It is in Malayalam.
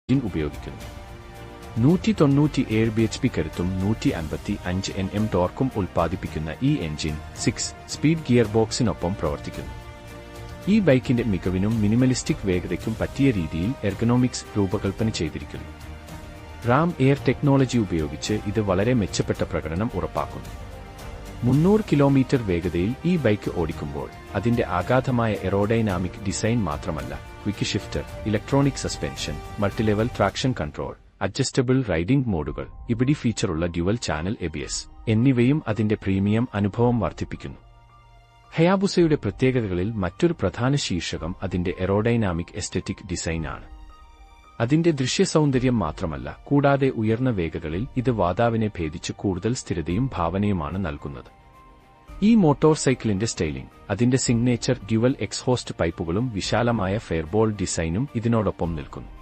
എഞ്ചിൻ ഉപയോഗിക്കുന്നു. 197 bhp കരുത്തും 155 Nm ടോർക്കും ഉൽപ്പാദിപ്പിക്കുന്ന ഈ എഞ്ചിൻ 6 സ്പീഡ് ഗിയർ ബോക്സിനൊപ്പം പ്രവർത്തിക്കുന്നു. ഈ ബൈക്കിന്റെ മികവിനും മിനിമലിസ്റ്റിക് വേഗതയ്ക്കും പറ്റിയ രീതിയിൽ എർഗണോമിക്സ് രൂപകൽപ്പന ചെയ്തിരിക്കുന്നു. റാം എയർ ടെക്നോളജി ഉപയോഗിച്ച് ഇത് വളരെ മെച്ചപ്പെട്ട പ്രകടനം ഉറപ്പാക്കുന്നു. 300 കിലോമീറ്റർ വേഗതയിൽ ഈ ബൈക്ക് ഓടിക്കുമ്പോൾ അതിന്റെ അഗാധമായ എറോഡൈനാമിക് ഡിസൈൻ മാത്രമല്ല, quick shifter, electronic suspension, multilevel traction control, adjustable riding മോഡുകൾ, ഇബിഡി ഫീച്ചറുള്ള ഡ്യുവൽ ചാനൽ ABS എന്നിവയും അതിന്റെ പ്രീമിയം അനുഭവം വർദ്ധിപ്പിക്കുന്നു. ഹയാബുസയുടെ പ്രത്യേകതകളിൽ മറ്റൊരു പ്രധാന ശീർഷകം അതിന്റെ എറോഡൈനാമിക് എസ്തെറ്റിക് ഡിസൈനാണ്. അതിന്റെ ദൃശ്യസൗന്ദര്യം മാത്രമല്ല, കൂടാതെ ഉയർന്ന വേഗതകളിൽ ഇത് വാതാവിനെ ഭേദിച്ച് കൂടുതൽ സ്ഥിരതയും ഭാവനയുമാണ് നൽകുന്നത്. ഈ മോട്ടോർ സൈക്കിളിന്റെ സ്റ്റൈലിംഗ്, അതിന്റെ സിഗ്നേച്ചർ ഡ്യുവൽ എക്സ്ഹോസ്റ്റ് പൈപ്പുകളും വിശാലമായ ഫെയർബോൾ ഡിസൈനും ഇതിനോടൊപ്പം നിൽക്കുന്നു.